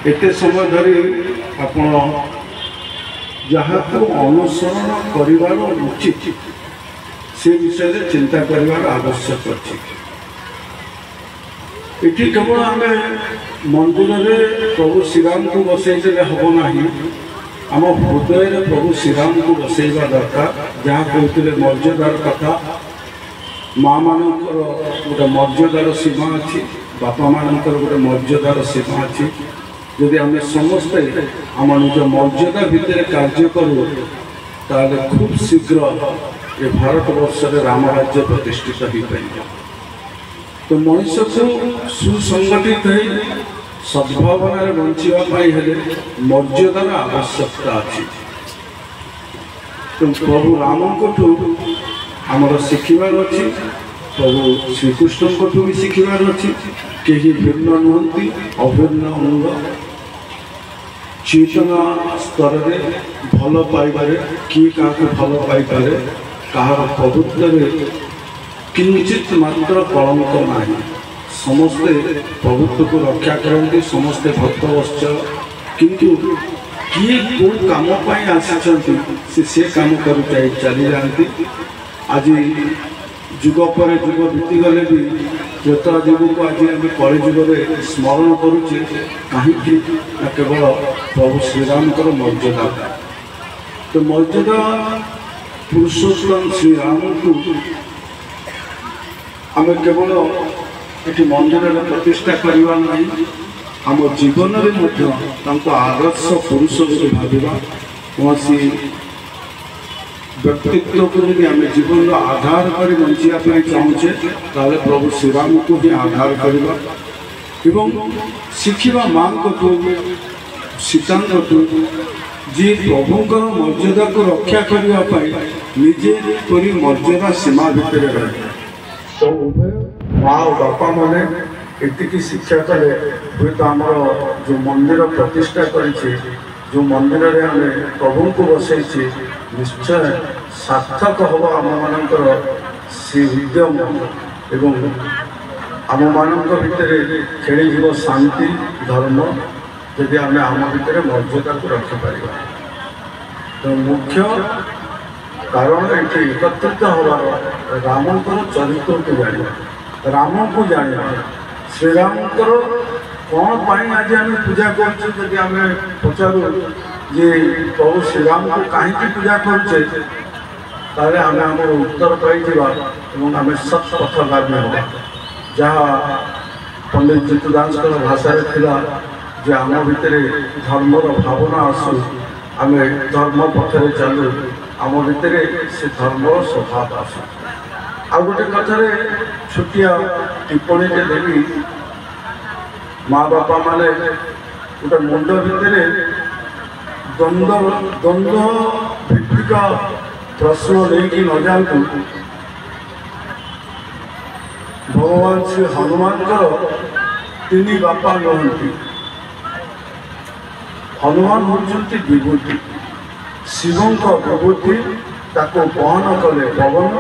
एत समय धरी आपण जहाँ को अनुसरण कर उचित से विषय में चिंता कर आवश्यक अच्छी। ये केवल आम मंदिर में प्रभु श्रीराम को बसईले हम ना आम हृदय में प्रभु श्रीराम को बसैवा दरकार। जहाँ कहते मर्यादार कथा माँ मान गोटे मर्यादार सीमा अच्छी, बापा मान गोटे मर्यादार सीमा अच्छी। यदि आम समस्ते आम निज मर्यादा भितर कार्य करूँ ताले खूब शीघ्र ये भारत वर्ष में राम राज्य प्रतिष्ठित हो पाए। तो मनुष्य को सुसंगठित है सद्भावना बचाई मर्यादार आवश्यकता अच्छी। तो प्रभु राम को आमर शिखबार अच्छी, प्रभु श्रीकृष्ण को भी शिखबार अच्छी। कहीं भिन्न नुहति अभिन्न अंग चेतना स्तर में भल पाइबारे किए क्या भल पाइपे कहार प्रभुत्व किंचित मात्र कलंक ना। समस्ते प्रभुत्व को रक्षा करते, समस्ते भक्तवत्स, किंतु किए को काम आसी से काम कर चली जाती। आज जुग पर जुग बीतीगले भी त्रेता जुग को आज आम कलिजुग में स्मरण करुचे कहीं केवल प्रभु श्रीराम मर्यादा। तो मर्यादा पुरुषोत्तम श्रीराम को आम केवल ये मंदिर में प्रतिष्ठा करवा नहीं, आम जीवन में आदर्श पुरुष भाविबा। कौन व्यक्तित्व को यदि आम जीवन आधार कर बचापी चाहूचे ताले प्रभु श्रीराम को ही आधार करवा एवं शिखा माँ को सीता जी प्रभुंर मर्यादा को रक्षा करने निजे परी मर्यादा सीमा भितर रहे। तो उभय माँ और बापा मैंने एति शिक्षा कले हुए तो आमर जो मंदिर प्रतिष्ठा करें, जो मंदिर में आम प्रभु को बसई निश्चय सार्थक हम आम मानकर से उद्यम एवं आम मान भितर खेल शांति धर्म यदि आम आम भितर मर्यादा को रखिपर। तो मुख्य कारण ये एकत्रित हबार राम चरित्र को जाना, राम को जाना, श्रीराम कौन पाई आज आम पूजा कर आम पचारू जे प्रभु श्रीराम को कहीं पूजा करुचे ताले आम आम उत्तर पाई आम सत पथगामी हाँ। जहाँ पंडित जीतुदास भाषा जे आम भितर धर्मर भावना आसू, आम धर्म पथरे चलू, आम भितर से धर्मर स्वभाव आसू। आ गोटे कथार छुटिया टिप्पणी देवी माँ बापा माने गोटे मुंड भितर द्वंद्व भित्तिक प्रश्न लेकिन न जातु। भगवान श्री हनुमान तीन बापा नहंती। हनुमान होती विभूति, शिवों विभूति ताको बहन कले पवन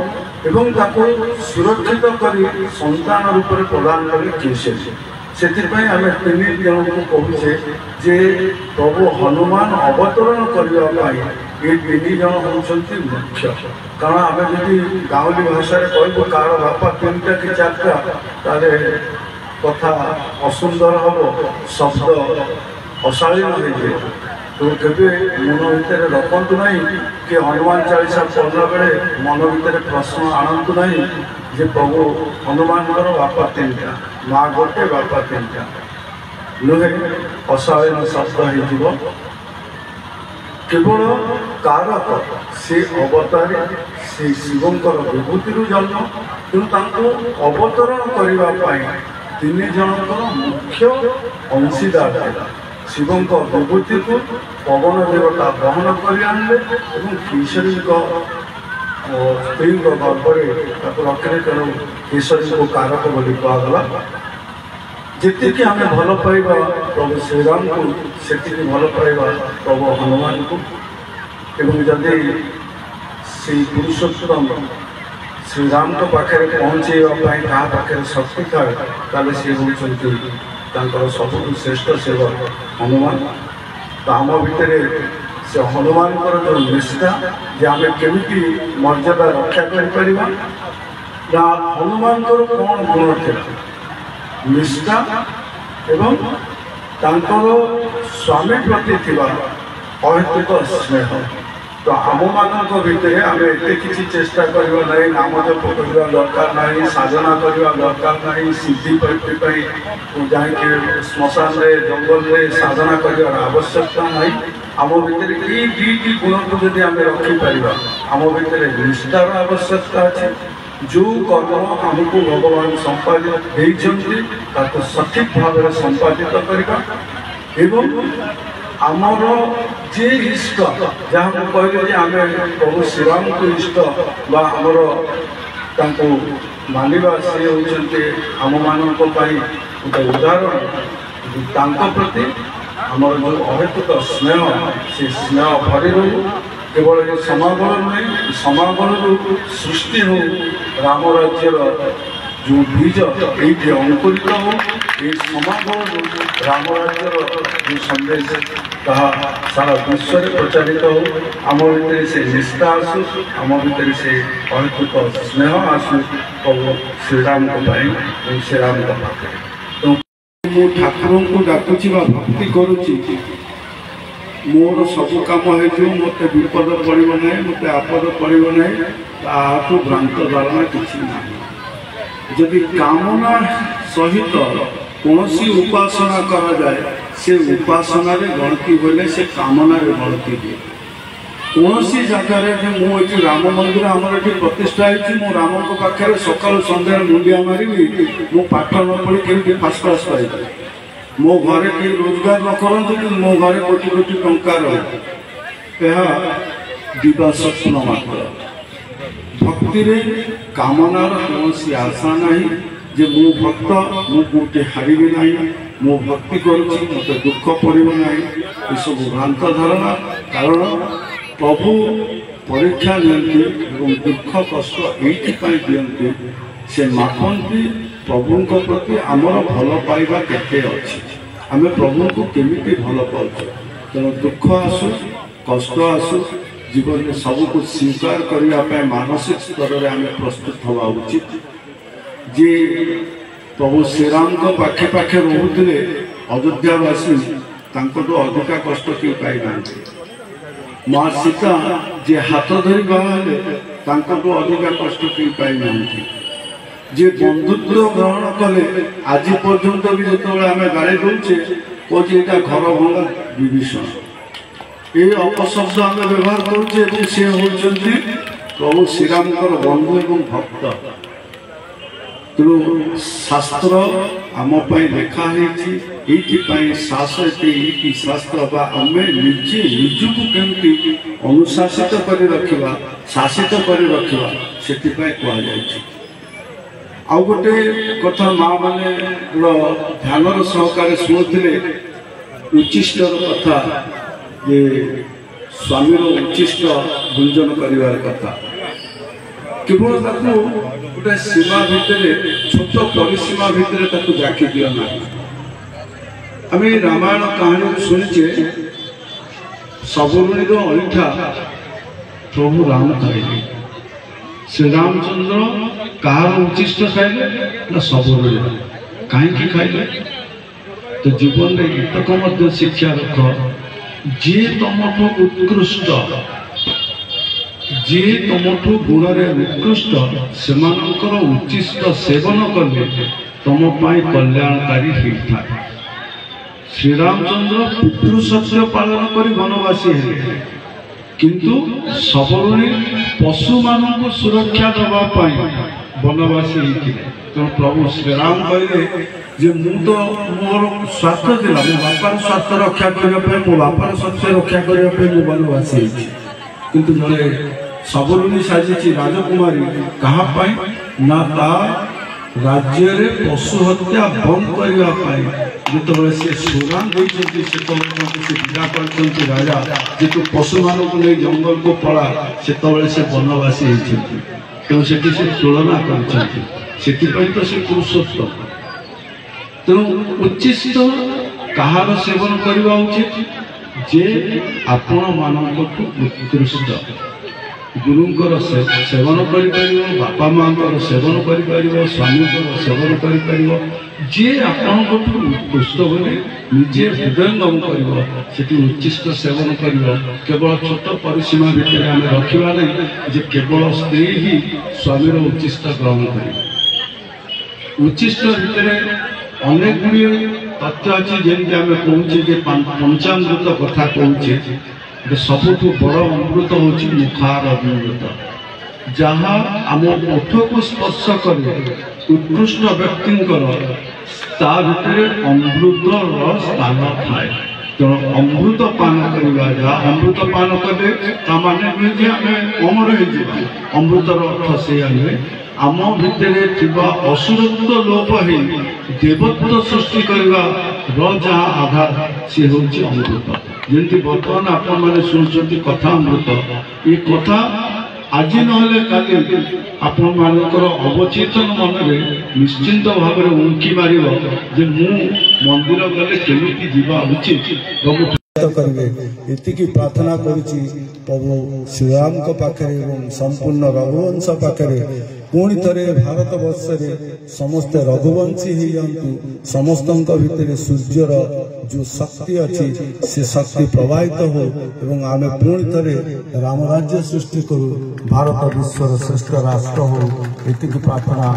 एवं ताको सुरक्षित कर संतान रूप में प्रदान कले केशरी। से आम तीन जन को कहे जे प्रभु हनुमान अवतरण करने ये तीन जन होती मुख्य। कारण आम जी गाँवली भाषा कहू कार बापा तीन टा कि चार्टा ताले कथा असुंदर हम, शब्द अशालीन हो। तो केवे मन भितर रखु ना कि हनुमान चालीसा पढ़ला बेले मन भितर प्रश्न आणतु ना जे प्रभु हनुमान बापा तीन टा, माँ गोटे बापा तीन टा नुहे अशालीन शब्द हो। केवल कारक से अवतारी से शिवंकर विभूति जन्म, तेणु अवतरण करने तीन जनकर मुख्य अंशीदार था। शिवं विभूति को पवन देवता बहन कर आनले और केशरी स्त्री गर्भरे रखिले। तेणु केशरी को कारक बोली कहगला। जी आम भल पाइबा प्रभु श्रीराम को से भल पाइबा प्रभु हनुमान को। एवं जदि से पुरुषोत्तम श्रीराम पाखे पहुँचेवाई क्या पाखे शक्ति थाए ताले सी होती सबुठु श्रेष्ठ शिव हनुमान। तो आम भितर से हनुमान जो निष्ठा जे आम केमी मर्यादा रक्षा कर हनुमान कौन गुण था निष्ठा एवं स्वामी प्रति अहेतुक स्नेह। तो आम मान भितर आम एत कि चेष्टा करवा ना नाम जप करवा दरकार ना साधना करवा दरकार ना सिद्धि जाकि श्मशान जंगल में साधना कर आवश्यकता ना। आम भितर ये दुईटी गुण को जब आम रखिपर आम भितर निष्ठार आवश्यकता अच्छे। जो कर्म आमको भगवान संपादित होती सठिक भाव में संपादित करवा एवं आमर जे इष्ट जहाँ कहले आम प्रभु श्रीराम को इष्ट आमर मानवा सी होती आम मान गोटे उदाहरण प्रति आमर जो अहेतुक स्नेह से स्नेह भरी रू केवल ये समागम नहीं समागम सृष्टि हो राम राज्यर जो बीज ये अंकुरित हो ये समागम राम राज्यर जो संदेश कहा सारा विश्व में प्रचारित हो आम भितर से निष्ठा आसू आम भितर से अहेतुक स्नेह आसू प्रभु श्रीराम को श्रीराम पाखे। तो मु ठाकुर को डाकुची भक्ति करुची मोर सबू कम हो मत विपद पड़ो ना मत आपद पड़ो ना ताकू भ्रांत धारणा किसी ना। जदि कामना सहित कौन उपासना करा जाए से उपासना गणती बोले से कामना गणती दिए। कौन जगह मुझे राम मंदिर आमर ये प्रतिष्ठा हो राम पाखे सकाल सन्ध्या मुंडिया मारि मु पाठ न पढ़ी केमती फास्ट क्लास पाई मो घरे कहीं रोजगार न करते कि मो घरे कोटी कोटी टंकार दिवा स्वप्न मात्र। भक्ति रे कामनार कौन आशा ना जे मु भक्त मुझे हारि ना मु भक्ति करुँच मत दुख पड़ो ना ये सब भ्रांत धारणा। कारण प्रभु परीक्षा दिखती दुख कष्ट ये दिखती से मापती प्रभु प्रति आमर भल पाइबा केते अच्छी आम प्रभु को केमी भल पाच। तेणु दुख आसू कष्ट आसू जीवन में सब कुछ स्वीकार करने मानसिक स्तर में आम प्रस्तुत हवा उचित। जे प्रभु श्रीराम को पाखे पाखे रोते अयोध्यावासी अधिका कष्ट किए पाई ना। माँ सीता जे हाथ धरी बाहर अधिका कष्ट किए पाई ना। जे बंधुत्व ग्रहण कले आज पर्यंत भी जो आम गाड़ी दौचे कहे यहाँ घर भंगा विभीषण ये अपशब्द आम व्यवहार करुचे सी होती प्रभु श्रीराम बंधु एवं भक्त। तेणु शास्त्र आमप लिखाई शासक शास्त्र आम निजे निजक केमती अनुशासित कर रखा शासित कर रखा से कहुई। आउ गोटे कथा माँ मैंने ध्यान सहकार शुणुते उच्चिष्टर कथा ये स्वामी उच्चिष्ट गुंजन कर कथा केवल गोटे सीमा भितर छोट परिसीमा भितर जाकी दिना। आम रामायण कहानी शुणीचे सबुरुणीर अईठा प्रभु राम खाइले श्री रामचंद्र कहार उच्चिष्ट खाइले ना सबुरुणी कहीं खाइले। तो जीवन में इतक शिक्षा रख जी तुमठू उत्कृष्ट जी तुमठू गुण में उत्कृष्ट से उच्चिष्ट सेवन कले तुम कल्याणकारी होता है। श्रीरामचंद्र पितृसत्य पालन कर वनवासी है किंतु सबरुणी पशु मान सुरक्षा देवाई वनवासी होते। तो प्रभु श्रीराम कहले जे मु तो मोर स्वार्थ थिला मो बापार स्वार्थ रक्षा करने मो बापार सत्य रक्षा करने वनवासी किंतु जड़े सबरुणी साजी राजकुमारी कहा ना ता राज्य रे पशु हत्या बंद करने जो सी सुरान से विदा कर राजा जो पशु मान को नहीं जंगल को पड़ा से वनवासी होती। तेणु से तुलना कर तो से पुरुषोत्तम। तेणु उच्चिष्ट कहार सेवन करवा उचित जे आपण मानक उत्कृष्ट गुरुंकर सेवन कर बापा माँ सेवन कर स्वामी सेवन कर जी आपण उत्कृष्ट बोले निजे हृदयंगम कर उच्चिष्ट सेवन कर केवल छोट परिसीमा भितर आम रखा नहीं जे केवल स्त्री ही स्वामी उच्चिष्ट ग्रहण कर उच्चिष्ट भितर अनेक गुड़िए तथ्य अच्छी जमी आम कहे पंचामृत कथा कहे सबुठ बड़ अमृत हूँ मुखार अमृत जहाँ आम ओठ को स्पर्श कर उत्कृष्ट व्यक्ति भितर अमृत स्थान थाए तेणु अमृत पान करवा जहाँ अमृत पान कले माने नुहे कि आम अमर हो अमृतर अर्थ से नुहे आम भितर असुरत्व लोप हो देवत्व सृष्टि करवा जहाँ आधार सी हूँ अमृत जमी बर्तमान आपण मैंने शुणुंट कथा अमृत ये कथा आज ना आपण मानकर अवचेतन मन में निश्चिंत भाव में उंकी मार मंदिर गले केमिति जीवा उचित प्रभु करेंगे इतिकी प्रार्थना करुची प्रभु श्रीराम पाखे संपूर्ण रघुवंश पाखे पुणी थे भारत वर्ष समस्त रघुवंशी हो जातु समस्त भितर सूर्यर जो शक्ति अच्छी से शक्ति प्रवाहित हो एवं आम पुणी थे राम राज्य सृष्टि करूँ भारत विश्वर श्रेष्ठ राष्ट्र हो एतिकी प्रार्थना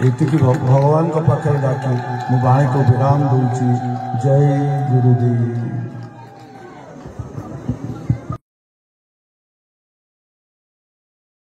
एतिकी भगवान पाखे डाकी मु बाणी को विराम दूची जय गुरुदेव।